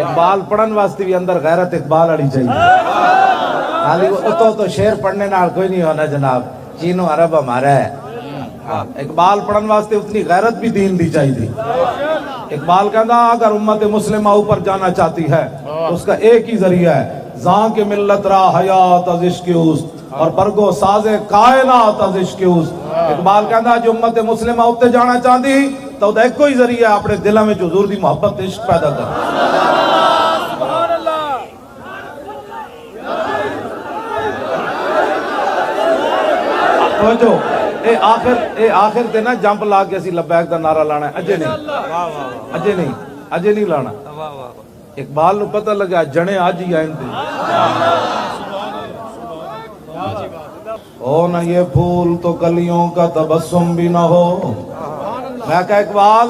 اقبال پڑھن واسطے بھی اندر غیرت اقبال والی چاہیے، خالی وہ تو شعر پڑھنے نال کوئی نہیں ہونا جناب، چینو عرب ہمارا ہے۔ اقبال پڑھن واسطے اتنی غیرت بھی دین دی چاہیے۔ اقبال کہنا اگر امت مسلمہ اوپر جانا چاہتی ہے تو اس کا ایک ہی ذریعہ ہے، زاں کے ملت را حیات از عشق اوست اور برگو ساز کائنات از عشق اوست۔ اقبال کہنا جو امت مسلمہ اوپر جانا چاہتی تو ایک کوئی ذریعہ ہے اپنے دلوں میں حضور دی محبت عشق پیدا کر۔ توجہ، اے آخر تے نا جمپ لا کے اسی لبیک دا نعرہ لانا ہے، اجے نہیں لانا۔ اقبال نو پتہ لگا جنے آج ہی آئیں دے ہو نہ یہ پھول تو کلیوں کا تبسم بھی نہ ہو۔ میں کہا اقبال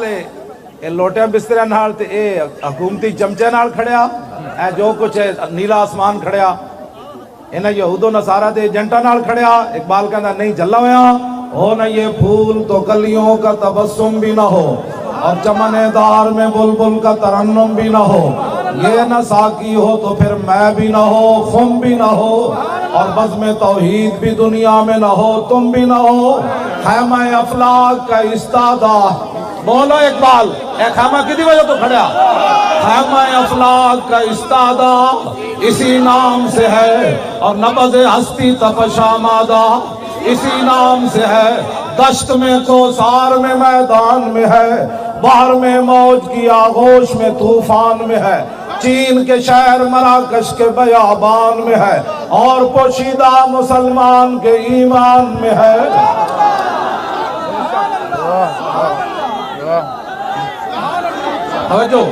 اے لوٹے بسترے نال تے اے حکومتی چمچے نال کھڑیا، اے جو کچھ ہے نیلا آسمان کھڑیا، انہیں یہود و نصارہ دے ایجنٹا نال کھڑیا۔ اقبال کہنا نہیں جلا ہویا، ہو نہ یہ پھول تو کلیوں کا تبسم بھی نہ ہو اور چمن دار میں بلبل کا ترنم بھی نہ ہو، یہ نہ ساقی ہو تو پھر میں بھی نہ ہو، خم بھی نہ ہو اور بزم توحید بھی دنیا میں نہ ہو، تم بھی نہ ہو، خیمہ افلاک کا استادہ۔ بولو اقبال، اے خیمہ کدی وجہ تو کھڑیا؟ خیمہ افلاک کا استادہ اسی نام سے ہے اور نبض ہستی تپش آمادہ اسی نام سے ہے، دشت میں کوثار میں میدان میں ہے، بحر میں موج کی آغوش میں طوفان میں ہے، چین کے شہر مراکش کے بیابان میں ہے اور پوشیدہ مسلمان کے ایمان میں ہے۔ توجہ،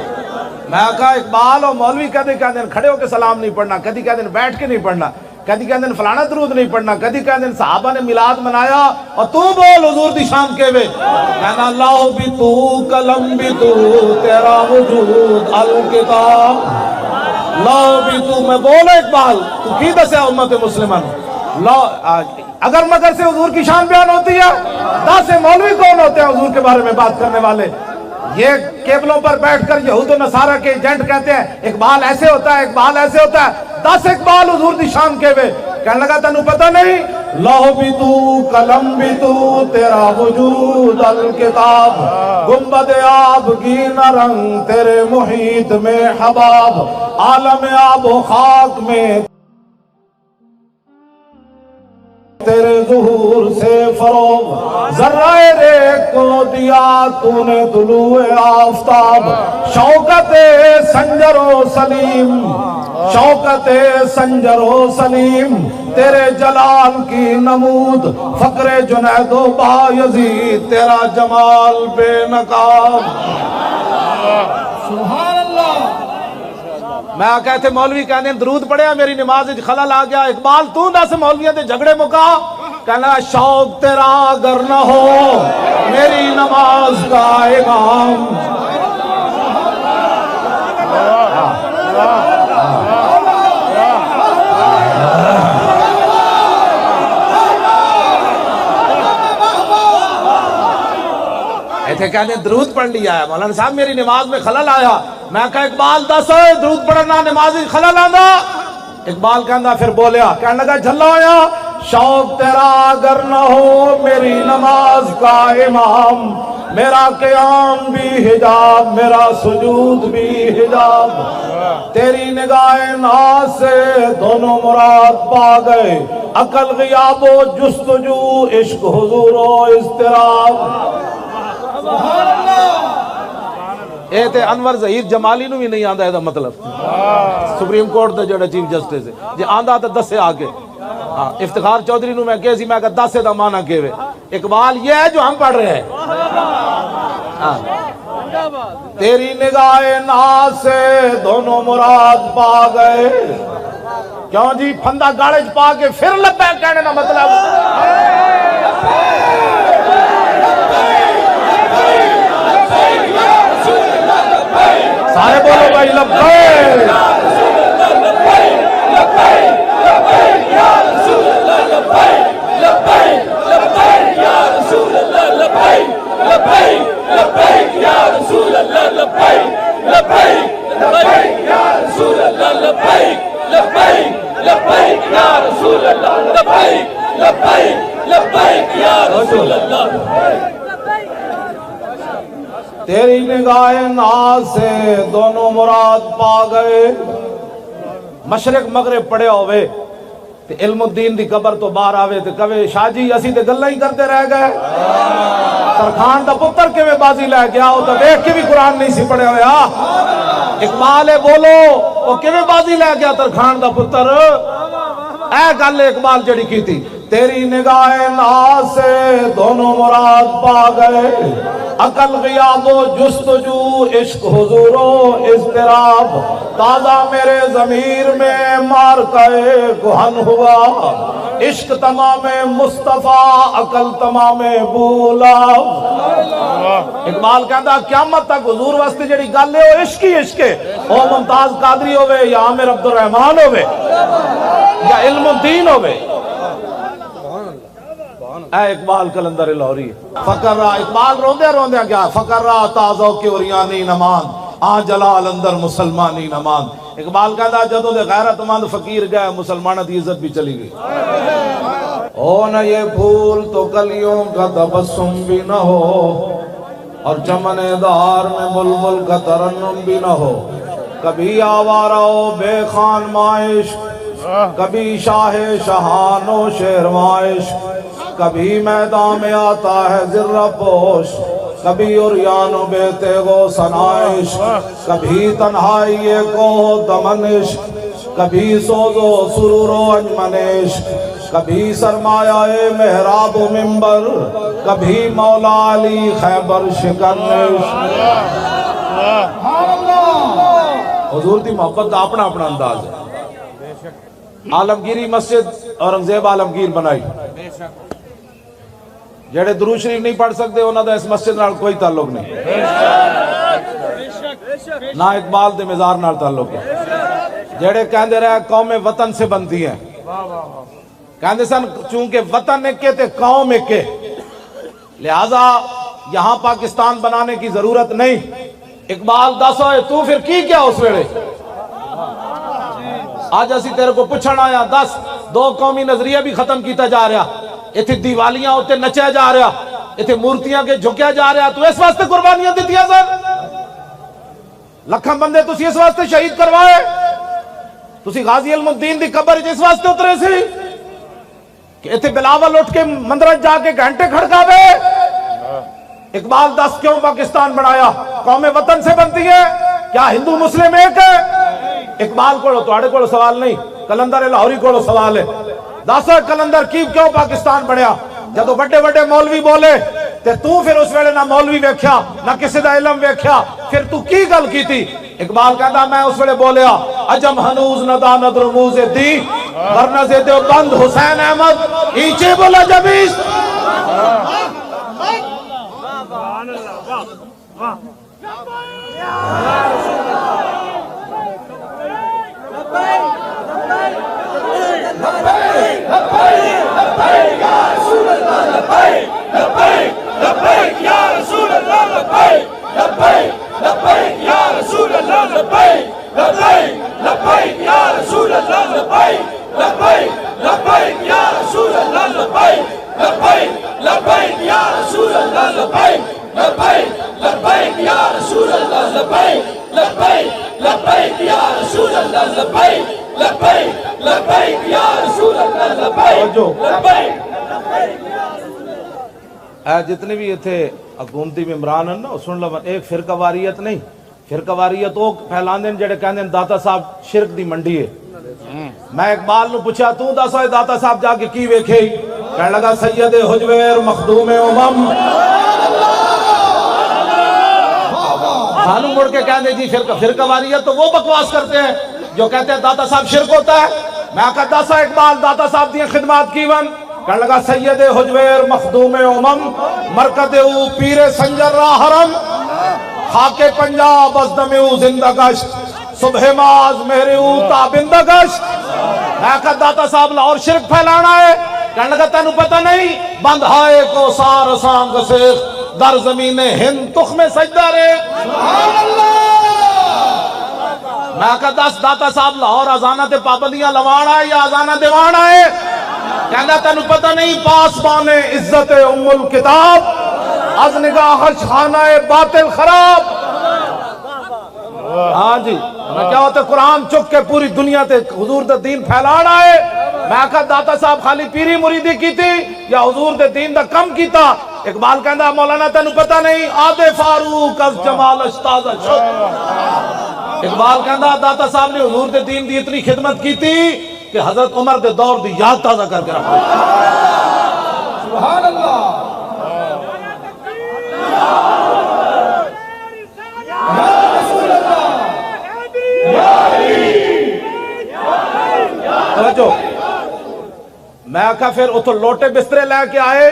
میں کہا اقبال اور مولوی کہتے کھڑے ہو کے سلام نہیں پڑھنا، کدی کہتے بیٹھ کے نہیں پڑھنا، کدی کہتے فلانا درود نہیں پڑھنا، کدی کہتے صحابہ نے میلاد منایا اور تو بول حضور دی شان کے وے، کہنا اللہ بھی تو قلم بھی تو تیرا وجود الکتاب، اللہ بھی تو۔ میں بولا اقبال تو کی دسے امت مسلمان، اگر مگر سے حضور کی شان بیان ہوتی ہے، دس مولوی کون ہوتے ہیں حضور کے بارے میں بات کرنے والے؟ یہ کیبلوں پر بیٹھ کر یہود و نصارہ کے ایجنٹ کہتے ہیں اقبال ایسے ہوتا ہے، اقبال ایسے ہوتا ہے، 10 اقبال حضور دی شان کے وے۔ کہنے لگا تنو پتہ نہیں، لوح بھی تو قلم بھی تو تیرا وجود الکتاب، گنبد آبگینہ رنگ تیرے محیط میں حباب، عالم آب و خاک میں تیرے ظہور سے فروغ، ذرہ ریک کو دیا تو نے طلوع آفتاب، شوکت سنجر و سلیم، شوکت سنجر و سلیم تیرے جلال کی نمود، فقر جنید و بایزید تیرا جمال بے نقاب۔ سبحان اللہ۔ میں کہتے مولوی کہنے درود پڑھیا میری نماز خلل آ گیا، اقبال تو نہ سے مولویوں دے جھگڑے مکا، کہنا شوق تیرا اگر نہ ہو میری نماز کا امام۔ ایتھے کہنے درود پڑھ لیا ہے، مولانا صاحب میری نماز میں خلل آیا۔ میں کہا اقبال دس ہوئے درود پڑھنا نماز خلل آندا؟ اقبال کہندا پھر بولیا، کہنے لگا جھلا ہویا، شوق تیرا اگر نہ ہو میری نماز کا امام، میرا قیام بھی حجاب میرا سجود بھی حجاب، تیری نگاہ ناز سے دونوں مراد پا گئے، عقل غیاب و جستجو، عشق حضور و اضطراب۔ اے تے انور ظہیر جمالی نو بھی نہیں آندا ہے دا مطلب، سپریم کورٹ دے جڑا چیف جسٹس ہے جی آندا تے دسے آگے۔ افتخار چودھری نو میں کہے سی میں کہا دسے دا معنی کہوے، اقبال یہ ہے جو ہم پڑھ رہے ہیں۔ تیری نگاہ ناز سے دونوں مراد پا گئے، کیوں جی پھندا گاڑے چ پا کے پھر لبیک کہنے کا مطلب سارے بولو بھائی لبیک لبیک یا رسول اللہ، لبیک لبیک یا لبیک لبیک لبیک یا رسول اللہ لبیک لبیک لبیک یا رسول اللہ تیری نگاہ ناز سے دونوں مراد پا گئے مشرق مغرب پڑے ہوئے تے علم الدین دی قبر تو باہر آوے تے کہے شاہ جی اسی تے گلہ ہی کرتے رہ گئے ترخان دا پتر کے میں بازی لے گیا وہ تو دیکھ کے بھی قرآن نہیں سی پڑے ہوئے اقبال بولو وہ کے میں بازی لے گیا ترخان دا پتر اے گل اقبال جڑی کی تھی تیری نگاہ ناز سے دونوں مراد پا گئے عقل غیاب و جستجو عشق حضور و اضطراب تازہ میرے ضمیر میں مار کئے گہن ہوا عشق تمام مصطفیٰ عقل تمام بولا اقبال کہتا قیامت تک حضور واسطے جڑی گل ہے وہ عشق ہی عشق ہے او ممتاز قادری ہوئے یا عامر عبد الرحمن ہوئے یا علم الدین ہوئے اے اقبال کلندر لاہوری فقر را اقبال روندے روندے کیا فقر را تازو کی اوریانی نمان آ جلال اندر مسلمانی نمان اقبال کہتا جدوں دے غیرت مند فقیر گئے مسلمانہ دی عزت بھی چلی گئی ہو نہ یہ پھول تو کلیوں کا تبسم بھی نہ ہو اور چمن دار میں بلبل کا ترنم بھی نہ ہو کبھی آوارہ ہو بے خان مائش کبھی شاہ شہان و شیر مائش کبھی میدان میں آتا ہے ذرہ پوش کبھی عریان و بے تیغ و سنائش کبھی تنہائی کو دمنش کبھی سوز و سرور و انجمنش کبھی سرمایہ محراب و منبر کبھی مولا علی خیبر شکنش حضور دی محبت دا اپنا اپنا انداز ہے عالمگیری مسجد اورنگزیب عالمگیر بنائی جڑے درود شریف نہیں پڑھ سکتے انہاں دا اس مسجد نال کوئی تعلق نہیں نہ اقبال دے مزار نال تعلق ہے جڑے کہندے رہے قوم وطن سے بنتی ہیں کہندے سن چونکہ وطن ایک تے قوم ایک لہذا یہاں پاکستان بنانے کی ضرورت نہیں اقبال دس ہوئے تو پھر کی کیا اس ویلے آج اسی تیرے کو پوچھنا آیا دس دو قومی نظریہ بھی ختم کیتا جا رہا ایتھے دیوالیاں ہوتے نچے جا رہا ایتھے مورتیاں کے جھکیا جا رہا تو اس واسطے قربانیاں دیتیاں سر لکھاں بندے تسی اس واسطے شہید کروائے تسی غازی علم الدین دی قبر اس واسطے اترے سی کہ ایتھے بلاول اٹھ کے مندرج جا کے گھنٹے کھڑکاوے اقبال دس کیوں پاکستان بنایا قوم وطن سے بنتی ہے کیا ہندو مسلم ایک ہے اقبال کو تواڈے کو سوال نہیں کلندر لاہوری کو سوال ہے دس کلندر کیوں پاکستان بنیا جدو بڑے بڑے مولوی بولے تے تو پھر اس ویلے نہ مولوی ویکھیا نہ کسی دا علم ویکھیا پھر تو کی گل کی تھی اقبال کہتا میں اس ویلے بولیا عجم ہنوز نہ داند رموز دی ورنہ سے دیوبند حسین احمد ایچے بولا جبیس جتنے بھی یہ تھے حکومتی ممبران ہیں نا سن لو ایک فرقہ واریت نہیں فرقہ واریت وہ پھیلان دیں جڑے کہندے ہیں داتا صاحب شرک دی منڈی ہے میں اقبال نو پوچھا تو دسو داتا صاحب جا کے کی ویکھے کہنے لگا سید حجویر مخدوم امم سانو مڑ کے کہندے جی فرقہ واریت تو وہ بکواس کرتے ہیں جو کہتے ہیں داتا صاحب شرک ہوتا ہے میں کہا دسو اقبال داتا صاحب دی خدمات کی ون کہنے لگا سید حجویر مخدوم امم مرکز او پیر سنجر را حرم خاک پنجاب از دم او زندہ گشت صبح ماز میرے او تابندہ گشت میں کہا داتا صاحب لاہور شرک پھیلانا ہے کہنے لگا تینوں پتہ نہیں بندھائے کو سار سانگ سیخ در زمین ہند تخم سجدہ رے میں کہا 10 داتا صاحب لاہور آزانہ تے پابندیاں لوان آئے یا آزانہ دیوان آئے؟ کہنا تینو پتہ نہیں پاسبان عزت ام الکتاب از نگاہ خانہ باطل خراب. ہاں جی میں کیا ہوتا قرآن چک کے پوری دنیا تے حضور دے دین پھیلانا ہے. میں کہا داتا صاحب خالی پیری مریدی کی تھی یا حضور دے دین دا کم کیتا؟ اقبال کہندا مولانا تینو پتہ نہیں آدھے فاروق از جمال اشتازہ شد. اقبال کہندا داتا صاحب نے حضور دے دین دی اتنی خدمت کی تھی کہ حضرت عمر دے دور دی یاد تازہ کر کے رکھا. سبحان اللہ. میں کہا پھر اتو لوٹے بسترے لے کے آئے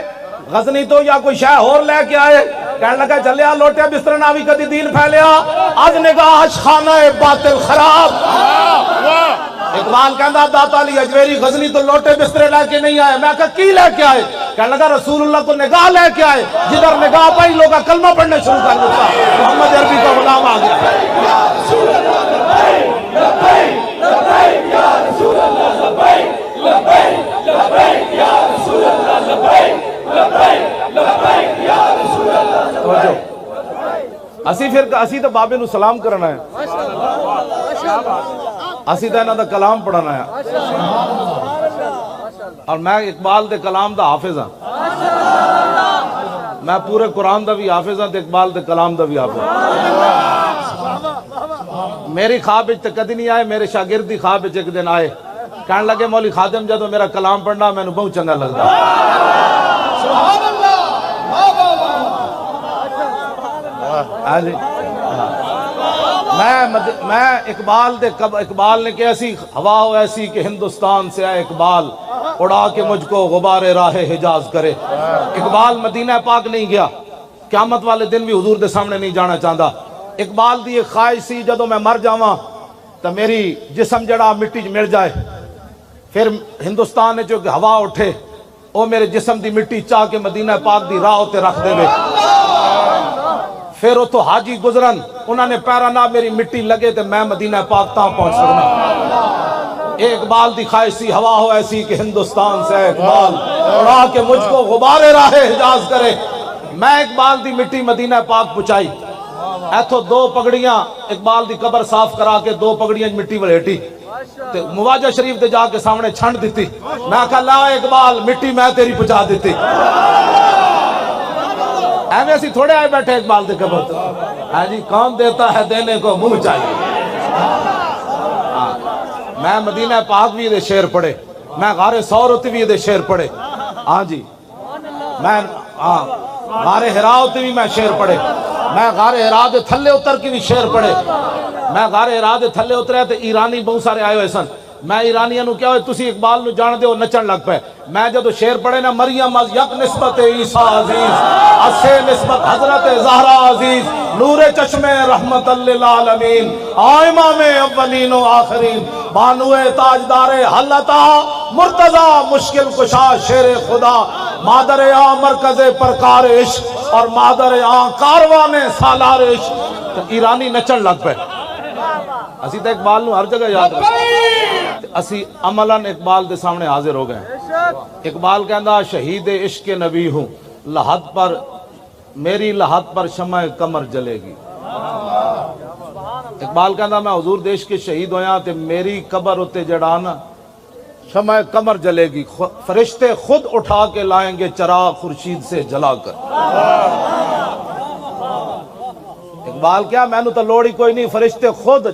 غزنی تو یا کوئی شہ اور لے کے آئے؟ کہنے لگا چلیا لوٹے بسترے نہ بھی کدی دین پھیلیا از نگاہ خانہ باطل خراب. اقبال کہندا داتا علی اجمیری غزنی تو لوٹے بسترے لے کے نہیں آئے. میں کہا کی لے کے آئے؟ کہنے لگا رسول اللہ کو نگاہ لے کے آئے. جدھر نگاہ پائی لوگا کلمہ پڑھنے شروع کر دیتا. محمد عربی کا غلام آ گیا. اسی تو بابے نو سلام کرنا ہے, اسی تو انہاں دا کلام پڑھنا ہے, اور میں اقبال دے کلام دا حافظ ہاں. میں پورے قرآن دا بھی حافظ ہاں تے اقبال دے کلام دا بھی حافظ ہاں. میری خواب وچ تے کدی نہیں آئے, میرے شاگرد دی خواب وچ ایک دن آئے, کہنے لگے مولوی خادم جدوں میرا کلام پڑھنا مینوں بہت چنگا لگدا. سبحان اللہ. میں اقبال نے کہ ایسی ہوا ہو ایسی کہ ہندوستان سے آئے اقبال اڑا کے مجھ کو غبار راہ حجاز کرے. اقبال مدینہ پاک نہیں گیا, قیامت والے دن بھی حضور دے سامنے نہیں جانا چاہتا. اقبال دی ایک خواہش سی جدوں میں مر جاواں تو میری جسم جڑا مٹی چ مل جائے, پھر ہندوستان جو ہوا اٹھے وہ میرے جسم دی مٹی چاہ کے مدینہ پاک دی راہ تے رکھ دے وے. پھر اتو حاجی گزرن انہوں نے پیرا نہ میری مٹی لگے تے میں مدینہ پاک تاں پہنچ سکنا. اے اقبال دی خواہش سی ہوا ہو ایسی کہ ہندوستان سے اقبال اڑا کے مجھ کو غبار راہ حجاز کرے. میں اقبال دی مٹی مدینہ پاک پہنچائی, ایتھو 2 پگڑیاں اقبال دی قبر صاف کرا کے 2 پگڑیاں مٹی ولیٹی تے مواجہ شریف تے جا کے سامنے چھنڈ دیتی. میں کہا لا اقبال مٹی میں تیری پہنچا دیتی. ایویں اسی تھوڑے آئے بیٹھے اقبال دے قبر تے. ہاں جی کون دیتا ہے دینے کو منہ چاہیے. میں مدینہ پاک بھی دے شعر پڑھے, میں غار ثور بھی دے شعر پڑھے. ہاں جی میں غار حراء بھی میں شعر پڑھے, میں غار حراء دے تھلے اتر کی بھی شعر پڑھے. میں غار حراء دے تھلے اتریا تے ایرانی بہت سارے آئے ہوئے سن. میں ایرانیاں نو کیا ہوئے تسی اقبال نو جان دے ہو نچن لگ پے. میں جدو شعر پڑھے نا مریم از یک نسبت عیسیٰ عزیز اسے نسبت حضرت زہرا عزیز نور چشم رحمت للعالمین امام اولین و آخرین بانو تاجدار حلتا مرتضی مشکل کشا شیر خدا مادر آ مرکز پرکار عشق اور مادر آ کاروان سالار عشق. ایرانی نچن لگ پے. اسی تو اقبال نو ہر جگہ یاد رکھتے, اسی عملاً اقبال دے سامنے حاضر ہو گئے. اقبال کہندا شہید عشق نبی ہوں لحد پر میری لحد پر شمع قمر جلے گی. اقبال کہندا میں حضور دیش کے شہید ہویا تے میری قبر ہوتے جڑانا شمع قمر جلے گی, فرشتے خود اٹھا کے لائیں گے چراغ خورشید سے جلا کر. اقبال کیا میں نو تو لوڑی کوئی نہیں, فرشتے خود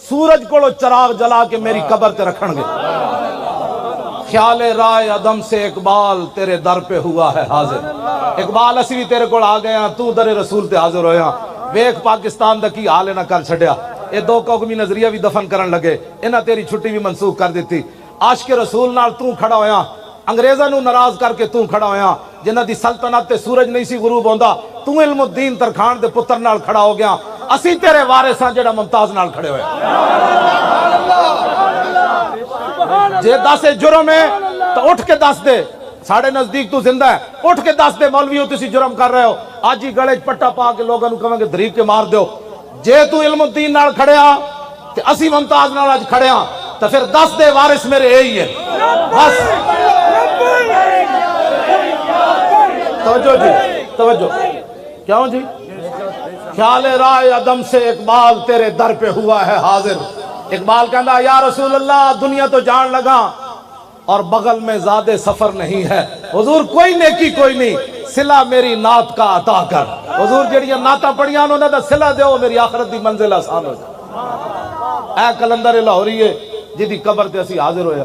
سورج کو چراغ جلا کے میری قبر تے رکھن گے. خیال رائے عدم سے اقبال تیرے در پہ ہوا ہے حاضر. اقبال اسی بھی تیرے کو آ گیا تو در رسول تے حاضر ہویا. ویک پاکستان دا کی حال نہ کر چھڑیا, یہ 2 قومی نظریہ بھی دفن کرن لگے, انہاں تیری چھٹی بھی منسوخ کر دیتی. عاشق رسول نال تو کھڑا ہویا, انگریزاں نو ناراض کر کے تو کھڑا ہویا, جنہاں دی سلطنت تے سورج نہیں سی غروب ہوندا, تو علم الدین ترکھان دے پتر نال کھڑا ہو گیا. اسی تیرے وارثاں جڑا ممتاز نال کھڑے ہوئے. جے دس جرم ہے تو اٹھ کے دس دے, ساڑھے نزدیک تو زندہ ہے, اٹھ کے دس دے مولویوں تسی جرم کر رہے ہو. آج ہی گلے پٹا پا کے لوگاں نو کہاں گے دریب کے مار دیو. جے تو علم الدین نال کھڑیا کہ اسی ممتاز نال اج کھڑے ہاں تو پھر 10 دے وارث میرے یہی ہے بس توجہ جی توجہ کیوں جی خیال رائے عدم سے اقبال تیرے در پہ ہوا ہے حاضر اقبال کہندا یا رسول اللہ دنیا تو جان لگا اور بغل میں زیادہ سفر نہیں ہے حضور کوئی نیکی کوئی نہیں صلہ میری نعت کا عطا کر حضور جڑیاں نعتاں پڑھیاں انہوں دا صلہ دیو میری آخرت دی منزل آسان ہو جائے اے کلندر لاہوری ہے جدی قبر تے اسی حاضر ہویا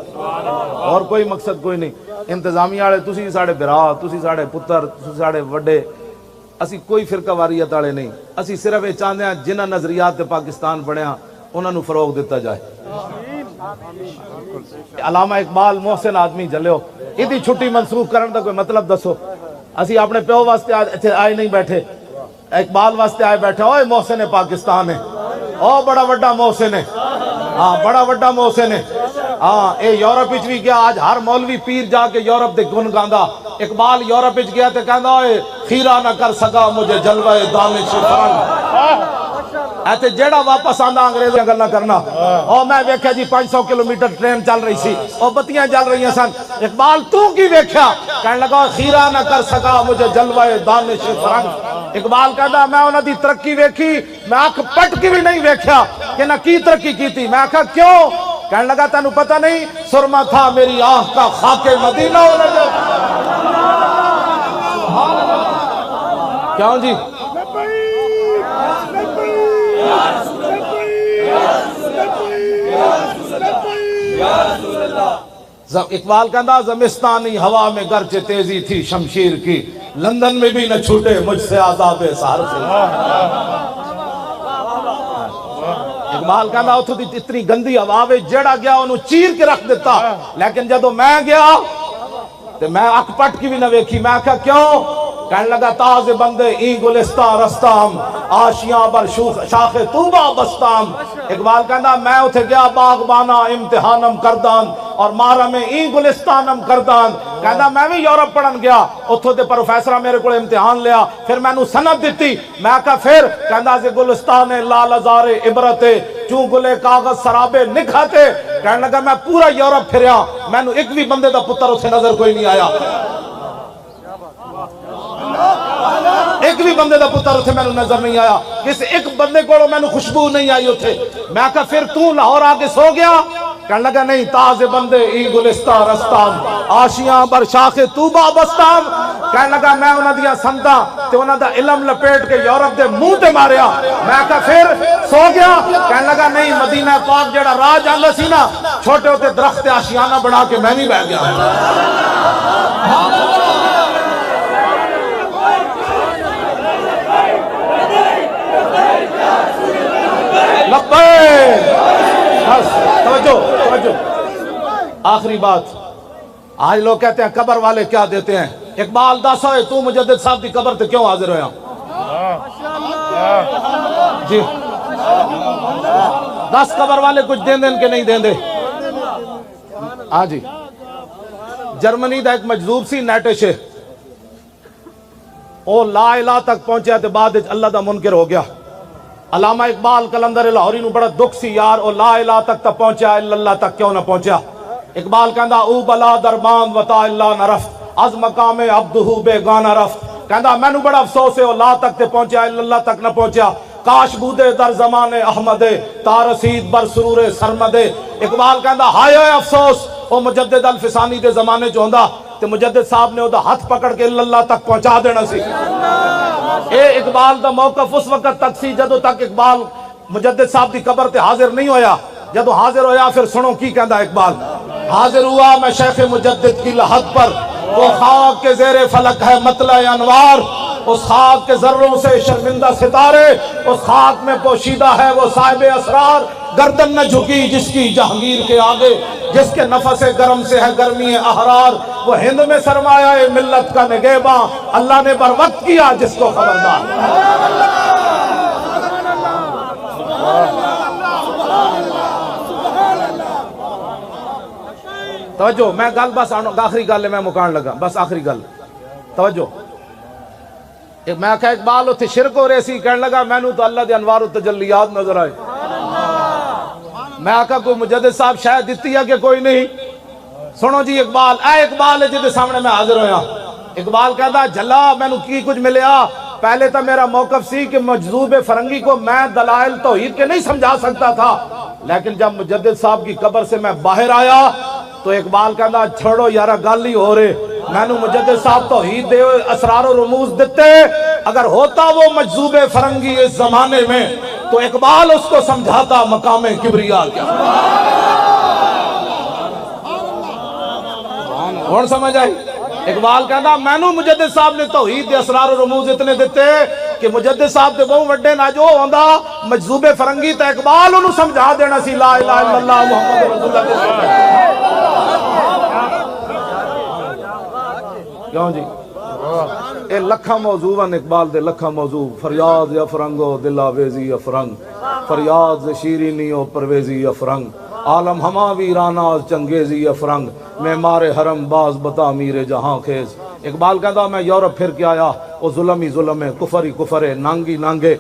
اور کوئی مقصد کوئی نہیں انتظامیہ والے تسی ساڑے برا تسی ساڑے پتر تسی ساڑے وڈے اسی کوئی فرقہ واریت والے نہیں اسی صرف یہ چاہتے ہیں جنہ نظریات تے پاکستان بنیا انہاں نو فروغ دیتا جائے علامہ اقبال محسن آدمی جلیو ادھی چھٹی منسوخ کرن دا کوئی مطلب دسو اسی اپنے پیو واسطے آئے نہیں بیٹھے اقبال واسطے آئے بیٹھے اوے محسن پاکستان ہے او بڑا وڈا محسن ہے ہاں بڑا وڈا محسن ہے ہاں اے یورپ وچ بھی گیا آج ہر مولوی پیر جا کے یورپ دے گن گاندا اقبال یورپ وچ گیا تے کہندا اوے خیرہ نہ کر سکا مجھے جلوہ دانش فرنگ ایتے جیڑا واپس آندا انگریزاں گلاں کرنا او میں ویکھیا جی 500 کلومیٹر ٹرین چل رہی سی او بتیاں جل رہی سن اقبال تو کی ویکھیا کہنے لگا خیرہ نہ کر سکا مجھے جلوہ دانش فرنگ اقبال کہندا میں انہاں دی ترقی ویکھی میں اکھ پٹ کے بھی نہیں ویکھیا کہ نہ کی ترقی کیتی میں کہا کیوں کہنے لگا تینوں پتہ نہیں سرما تھا میری آنکھ کا خاک مدینہ کیوں جی اقبال کہندا زمستانی ہوا میں گرچہ تیزی تھی شمشیر کی لندن میں بھی نہ چھوٹے مجھ سے عذاب سہر سے اقبال کہندا اتھوں دی اتنی گندی ہوا وچ جڑا گیا انہوں چیر کے رکھ دیتا لیکن جدو میں گیا تو میں اکھ پٹ کی بھی نہ ویکھی میں کہا کیوں کہنے لگا تاز بندے ای گلستہ رستام آشیاں بر شاخ طوبہ بستام اقبال کہندا میں اتھے گیا باغبانا امتحانم کردان اور مارا میں ای گلستانم کردان کہندا میں بھی یورپ پڑھن گیا اتھو دے پروفیسرہ میرے کو امتحان لیا پھر میں نو سند دیتی میں کہا پھر کہندا سے گلستان لال ازار عبرتے چوں گلے کاغذ سرابے نکھاتے کہنے لگا میں پورا یورپ پھریا میں نو ایک بھی بندے دا پتر اتھے نظر کوئی نہیں آیا ایک بھی بندے دا پتر اتھے میں نو نظر نہیں آیا کسی ایک بندے کو میں نو خوشبو نہیں آئی اتھے میں کہا پھر تو لاہور آگے سو گیا کہنے لگا نہیں تاز بندے ای گلستہ رستام آشیاں بر شاخ طوبہ بستام کہنے لگا میں انہاں دیا سنتا تے انہاں دا علم لپیٹ کے یورپ دے منہ تے ماریا میں کہا پھر سو گیا کہنے لگا نہیں مدینہ پاک جڑا راہ جاندہ سی نا چھوٹے ہوتے درخت آشیانہ بنا کے میں نہیں بیٹھ گیا بس توجہ آخری بات آج لوگ کہتے ہیں قبر والے کیا دیتے ہیں اقبال دس ہوئے تو مجدد صاحب دی قبر تے کیوں حاضر ہویا جی 10 قبر والے کچھ دین دین کے نہیں دین دے ہاں جی جرمنی دا ایک مجذوب سی نیٹش او لا الہ تک پہنچیا تے بعد اللہ دا منکر ہو گیا علامہ اقبال کلندر لاہوری نو بڑا دکھ سی یار او لا الہ تک تا پہنچیا اللہ تک کیوں نہ پہنچیا اقبال کہندا او بلا دربان وطا اللہ نہ رفت از مقام عبدہو بے گانا رفت کہندا میں نو بڑا افسوس ہے او لا تک تے پہنچیا اللہ تک نہ پہنچیا کاش بودے در زمان احمد تارسید بر سرور سرمد اقبال کہندا ہائے افسوس او مجدد الفسانی دے زمانے جو ہوندا تے مجدد صاحب نے او دا ہاتھ پکڑ کے اللہ تک پہنچا دینا سی اے اقبال دا موقف اس وقت تک سی جدو تک اقبال مجدد صاحب دی قبر تے حاضر نہیں ہویا جدو حاضر ہویا پھر سنو کی کہندا اقبال حاضر ہوا میں شیخ مجدد کی لحد پر وہ خاک کے زیر فلک ہے مطلع انوار اس خاک کے ذروں سے شرمندہ ستارے اس خاک میں پوشیدہ ہے وہ صاحب اسرار گردن نہ جھکی جس کی جہانگیر کے آگے جس کے نفس گرم سے ہے گرمی احرار وہ ہند میں سرمایہ ملت کا نگہباں اللہ نے بر وقت کیا جس کو خبردار توجہ میں گل بس آخری گل ہے میں مکان لگا بس آخری گل توجہ میں کہا اقبال اتھے شرک ہو رہے سی کہنے لگا میں نو تو اللہ دے انوار و تجلیات نظر آئے میں آقا کوئی مجدد صاحب شاید دیتی ہے کہ کوئی نہیں؟ سنو جی اقبال، اے اقبال ہے جدے سامنے میں حاضر ہویا۔ اقبال کہتا جلا میں نو کی کچھ ملیا، پہلے تو میرا موقف سی کہ مجذوب فرنگی کو میں دلائل توحید کے نہیں سمجھا سکتا تھا، لیکن جب مجدد صاحب کی قبر سے میں باہر آیا تو اقبال کہتا چھوڑو یارا گل ہی ہو رہے، میں نو مجدد صاحب توحید دے اسرار و رموز دیتے، اگر ہوتا وہ مجذوب فرنگی اس زمانے میں تو اقبال اس کو سمجھاتا مقام کبریا کیا۔ کون سمجھ آئی؟ اقبال کہتا میں نو مجدد صاحب نے توحید دے اسرار و رموز اتنے دیتے کہ مجدد صاحب دے بہو وڈے نہ جو ہوندا مجذوب فرنگی تے اقبال انہوں سمجھا دینا سی لا الہ الا اللہ محمد رسول اللہ۔ کیوں جی؟ اے لکھا موضوع ہیں اقبال دے، لکھا موضوع، فریاد یا فرنگو دل آویزی یا فرنگ، فریاد شیرینی و پرویزی یا فرنگ، عالم ہما ویرانہ چنگیزی یا فرنگ، معمار حرم باز بتا میر جہاں خیز۔ اقبال کہتا میں یورپ پھر کے آیا، وہ ظلم ہی ظلم ہے، کفر ہی کفر ہے، نانگی نانگے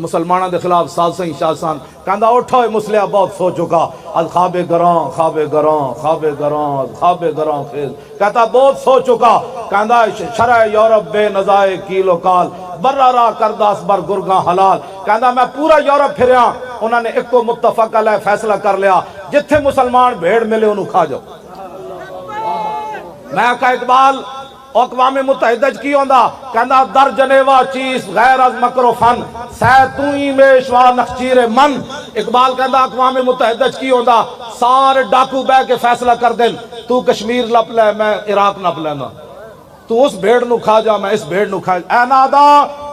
مسلمانہ دے خلاف سازشیں شاسان۔ کہتا اٹھو اے مسلح بہت سو چکا، از خواب گراں خواب گراں خواب گراں خواب گراں خیز۔ کہتا بہت سو چکا، کہتا شرع یورپ بے نزائے کیل و کال، برہ را کرداس بر گرگاں حلال۔ کہتا میں پورا یورپ پھریا، انہوں نے ایک کو متفق علیہ فیصلہ کر لیا، جتھے مسلمان بھیڑ ملے انہوں کھا جاؤ۔ میں کہا اقبال اقوام متحدہ کی ہوندا، کہندا در جنیوا چیز غیر از مکر و فن، سیتوئی میشوا نخچیر من۔ اقبال کہندا اقوام متحدہ کی ہوندا، سارے ڈاکو بے کے فیصلہ کر دیں، تو کشمیر لپ لے میں عراق نپ لینا، تو اس بھیڑ نو کھا جا میں اس بھیڑ نو کھا جا۔ اے نادا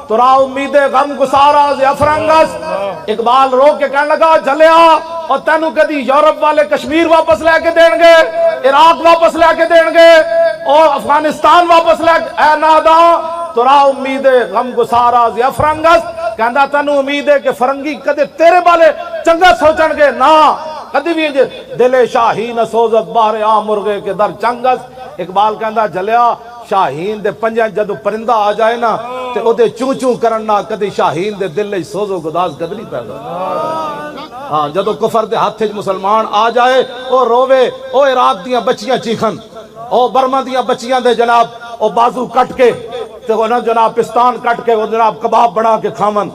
ترا امید غم گسارا زیفرنگس۔ اقبال رو کے کہنے لگا جلیا اور تینو کدی یورپ والے کشمیر واپس لے کے دیں گے، عراق واپس لے کے دیں گے اور افغانستان واپس لے کے۔ اے نادا ترا امید غم گسارا زیفرنگس، کہندا تینو امید ہے کہ فرنگی کدے تیرے بالے چنگا سوچن گے نا، کدی بھی دل شاہین سوزت باہر عام مرغے کے در چنگس۔ اقبال کہندا جلیا شاہین دے پنجاں جدو پرندہ آ جائے نا تے او دے چوں چوں کرنا، کدی شاہین دے دل لئی سوز و گداز کدی نہیں پیدا۔ ہاں جدو کفر دے ہاتھ مسلمان آ جائے او روے، او عراق دیاں بچیاں چیخن، او برما دیاں بچیاں دے جناب او بازو کٹ کے تے او جناب پستان کٹ کے او جناب کباب بنا کے کھاون،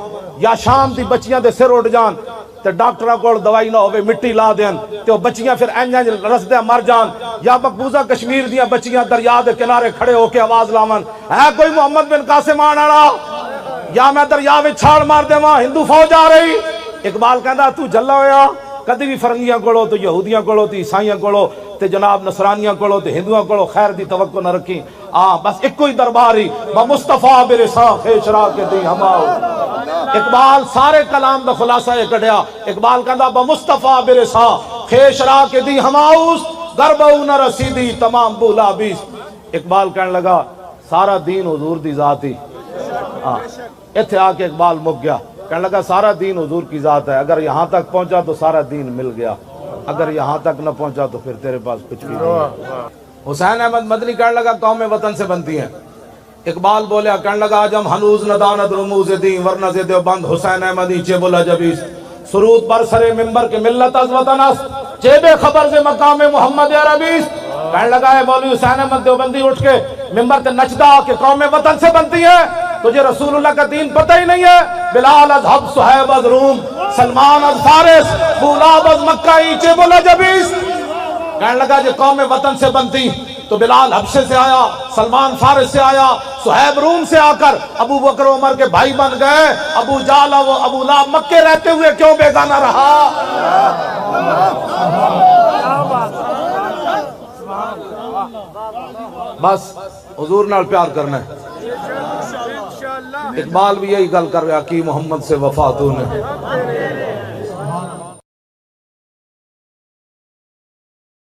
یا شام دی بچیاں دے سر اڑ جان تے ڈاکٹرہ کول دوائی نہ ہوئے مٹی لا دین تے وہ بچیاں پھر اینجا رس دے مر جان، یا مقبوضہ کشمیر دیاں بچیاں دریا دے کنارے کھڑے ہو کے آواز لاون ہے کوئی محمد بن قاسم آن آڑا، یا میں دریا میں چھاڑ مار دے وہاں ہندو فوج آ رہی۔ اقبال کہندا تو جلا ہویا کدی بھی فرنگیاں کولو تو یہودیاں کولو تو عیسائیاں کولو تے جناب نصرانیاں کولو تے ہندوؤں کولو خیر دی توقع نہ رکھی، بس ایک کوئی درباری بمصطفیٰ برساں خیشرا کے دی ہماؤ۔ اقبال سارے کلام دا خلاصہ یہ کڑیا، اقبال کہندا بمصطفیٰ برساں خیشرا کے دی ہماؤس، گربہو نہ رسیدی تمام بولا بیس۔ اقبال کہنے لگا سارا دین حضور دی ذات ہی، ایتھے آ کے اقبال مک گیا، کہنے لگا سارا دین حضور کی ذات ہے، اگر یہاں تک پہنچا تو سارا دین مل گیا، اگر یہاں تک نہ پہنچا تو پھر تیرے پاس کچھ بھی نہیں۔ حسین احمد مدنی کہنے لگا قوم وطن سے بنتی ہیں۔ اقبال بولیا کہنے لگا آج ہم ہنوز نداند رموز دین ورنہ سے دیوبند حسین احمدی چے بولا جبیس، سرود بر سر ممبر کے ملت از وطن است، چے بے خبر سے مقام محمد عربیس۔ کہنے لگا ہے مولوی حسین احمد دیوبندی اٹھ کے ممبر تے نچدا کہ قوم وطن سے بنتی ہے، تجھے رسول اللہ کا دین پتہ ہی نہیں ہے، بلال از حب صہیب از روم سلمان از فارس بولاب از مکہ ایچے بولا جبیس۔ کہنے لگا جو قوم وطن سے بنتی تو بلال حبشے سے آیا، سلمان فارس سے آیا، صہیب روم سے آ کر ابو بکر عمر کے بھائی بن گئے، ابو جہل و ابو لہب مکے رہتے ہوئے کیوں بیگانہ رہا۔ بس حضور نال پیار کرنا ہے۔ اقبال بھی یہی گل کر رہا کہ محمد سے وفا تو نے